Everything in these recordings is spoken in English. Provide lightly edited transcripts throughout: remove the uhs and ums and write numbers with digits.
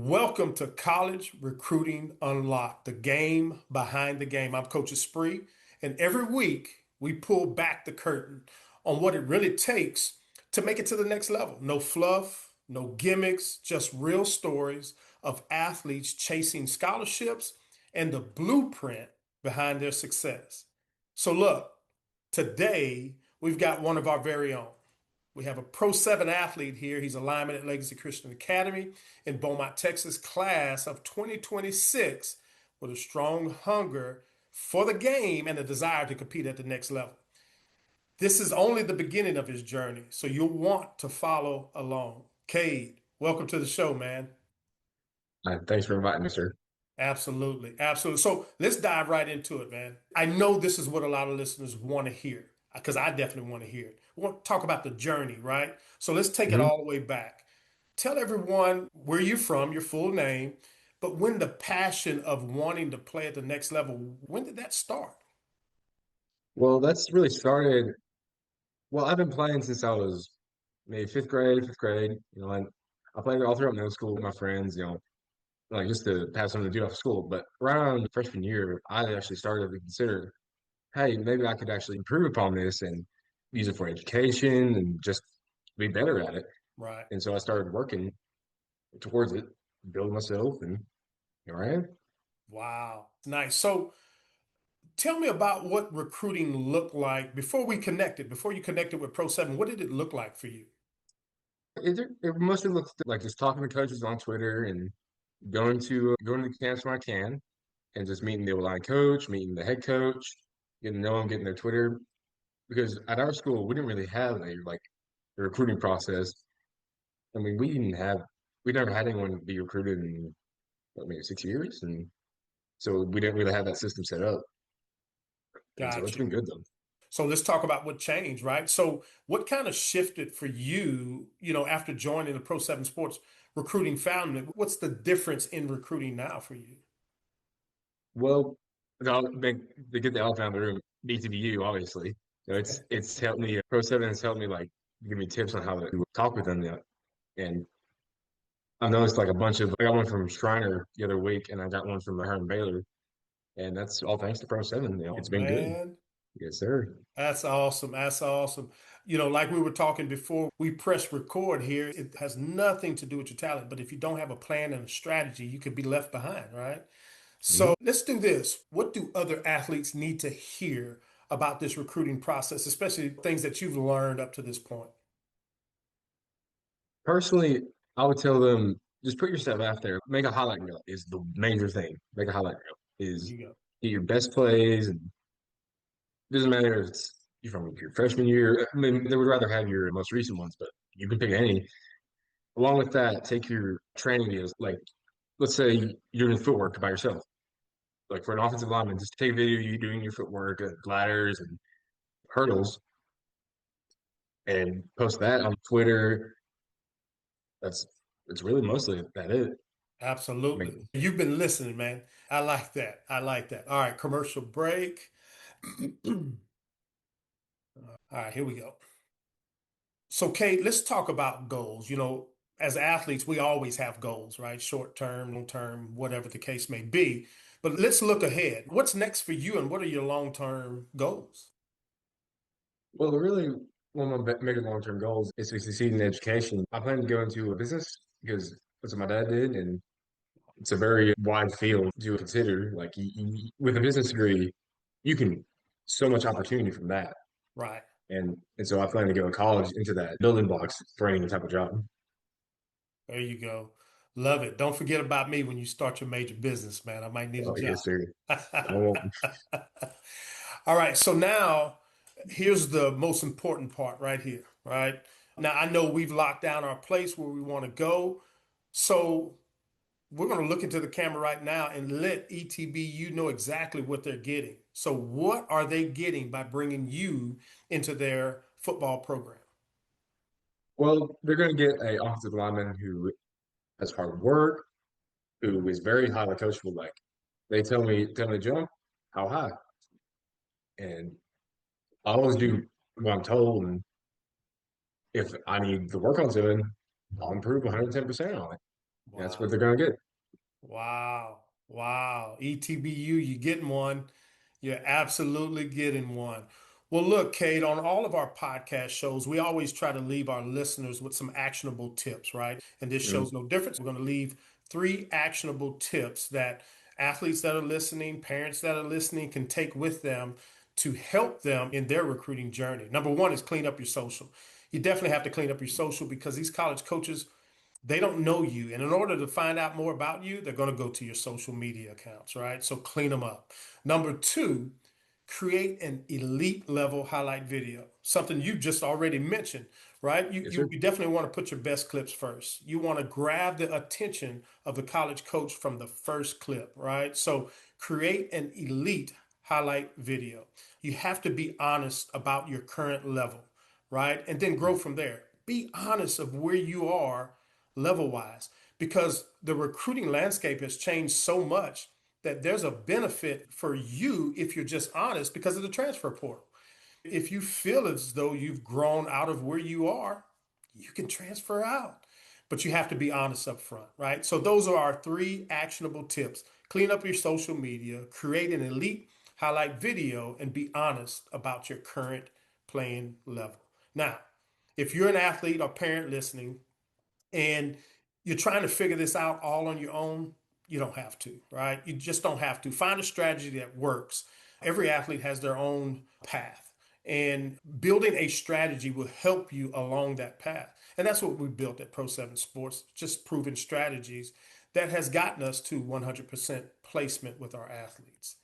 Welcome to College Recruiting Unlocked, the game behind the game. I'm Coach Spree, and every week we pull back the curtain on what it really takes to make it to the next level. No fluff, no gimmicks, just real stories of athletes chasing scholarships and the blueprint behind their success. So, look, today we've got one of our very own. We have a Pro 7 athlete here. He's a lineman at Legacy Christian Academy in Beaumont, Texas, class of 2026, with a strong hunger for the game and a desire to compete at the next level. This is only the beginning of his journey, so you'll want to follow along. Cade, welcome to the show, man. Thanks for inviting me, sir. Absolutely. Absolutely. So let's dive right into it, man. I know this is what a lot of listeners want to hear because I definitely want to hear it. We want to talk about the journey, right? So let's take it Mhm. all the way back. Tell everyone where you're from, your full name, but when the passion of wanting to play at the next level, when did that start? Well, that's really started. Well, I've been playing since I was maybe fifth grade. And I played all throughout middle school with my friends, like just to have something to do after school. But around freshman year, I actually started to consider, hey, maybe I could actually improve upon this and use it for education and just be better at it. Right. And so I started working towards it, build myself, and here I am. Wow. Nice. So tell me about what recruiting looked like before we connected, before you connected with Pro 7. What did it look like for you? It mostly looks like just talking to coaches on Twitter and going to camps when I can, and just meeting the O-line coach, meeting the head coach, getting to know them, getting their Twitter. Because at our school, we didn't really have a recruiting process. I mean, we never had anyone be recruited in what, maybe 6 years, and so we didn't really have that system set up. And so it's Gotcha. been good though. So let's talk about what changed, right? So what kind of shifted for you, after joining the Pro 7 Sports recruiting family? What's the difference in recruiting now for you? Well, to get the elephant out of the room, BTVU, obviously. It's helped me. Pro 7 has helped me give me tips on how to talk with them. And I noticed like a bunch of, I got one from Shriner the other week, and I got one from Hiram Baylor, and that's all thanks to Pro 7. Oh It's been good. man, Yes, sir. that's awesome. That's awesome. Like we were talking before we press record here, it has nothing to do with your talent, but if you don't have a plan and a strategy, you could be left behind, right? Mhm. So let's do this. What do other athletes need to hear about this recruiting process, especially things that you've learned up to this point? Personally, I would tell them just put yourself out there. Make a highlight reel is the major thing. Make a highlight reel There is you go. get your best plays, and it doesn't matter if it's you're from your freshman year. I mean, they would rather have your most recent ones, but you can pick any. Along with that, take your training videos. Like, let's say you're doing footwork by yourself. Like for an offensive lineman, just take a video of you doing your footwork, ladders and hurdles, and post that on Twitter. That's it's really mostly that it. I Absolutely. mean, You've been listening, man. I like that. I like that. All right, commercial break. All right, here we go. So, Kate, let's talk about goals. As athletes, we always have goals, right? Short term, long term, whatever the case may be. But let's look ahead. What's next for you, and what are your long term goals? well, really, one of my major long-term goals is to succeed in education. I plan to go into a business because that's what my dad did, and it's a very wide field to consider. Like with a business degree, you can so much opportunity from that, Right. and so I plan to go to college into that building blocks for any type of job. There you go. Love it. Don't forget about me when you start your major business, man. I might need a Oh job. yes, sir. I won't. All right. So now here's the most important part right here, right? Now I know we've locked down our place where we want to go. So we're going to look into the camera right now and let ETBU know exactly what they're getting. So what are they getting by bringing you into their football program? Well, they're going to get a offensive lineman who has hard work, who is very highly coachable. Like they tell me to jump, how high, and I always do what I'm told, and if I need to work on something, I'll improve 110% on it. That's Wow. what they're going to get. Wow. Wow. ETBU, you're getting one. You're absolutely getting one. Well, look, Kate, on all of our podcast shows, we always try to leave our listeners with some actionable tips, right? And this Mhm. show's no different. We're going to leave three actionable tips that athletes that are listening, parents that are listening can take with them to help them in their recruiting journey. Number one is clean up your social. You definitely have to clean up your social because these college coaches, they don't know you. And in order to find out more about you, they're going to go to your social media accounts, right? So clean them up. Number two, create an elite level highlight video, something you just already mentioned, right? You, Yes, you, sir. you definitely want to put your best clips first. You want to grab the attention of the college coach from the first clip, right? So create an elite highlight video. You have to be honest about your current level, right? And then grow from there. Be honest of where you are level wise because the recruiting landscape has changed so much that there's a benefit for you if you're just honest because of the transfer portal. If you feel as though you've grown out of where you are, you can transfer out. But you have to be honest up front, right? So those are our three actionable tips. Clean up your social media, create an elite highlight video, and be honest about your current playing level. Now, if you're an athlete or parent listening, and you're trying to figure this out all on your own, you don't have to, right? You just don't have to. Find a strategy that works. Every athlete has their own path, and building a strategy will help you along that path. And that's what we built at Pro 7 Sports, just proven strategies that has gotten us to 100% placement with our athletes.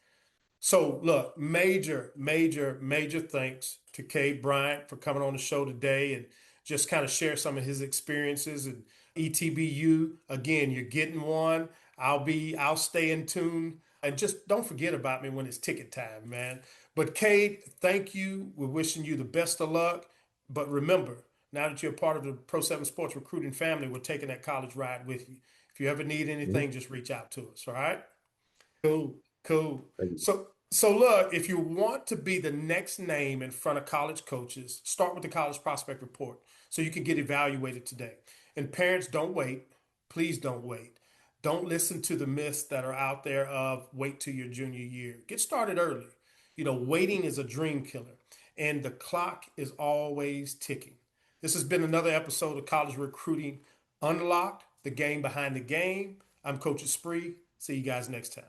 So look, major thanks to Cade Bryant for coming on the show today and just kind of share some of his experiences and ETBU. Again, you're getting one. I'll stay in tune and just don't forget about me when it's ticket time, man. But Cade, thank you. We're wishing you the best of luck. But remember, now that you're part of the Pro 7 Sports recruiting family, we're taking that college ride with you. If you ever need Mhm. anything, just reach out to us, all right? Cool, cool. Thank you. So look, if you want to be the next name in front of college coaches, start with the College Prospect Report so you can get evaluated today. And parents, don't wait. Please don't wait. Don't listen to the myths that are out there of wait till your junior year. Get started early. Waiting is a dream killer, and the clock is always ticking. This has been another episode of College Recruiting Unlocked, the game behind the game. I'm Coach Spree. See you guys next time.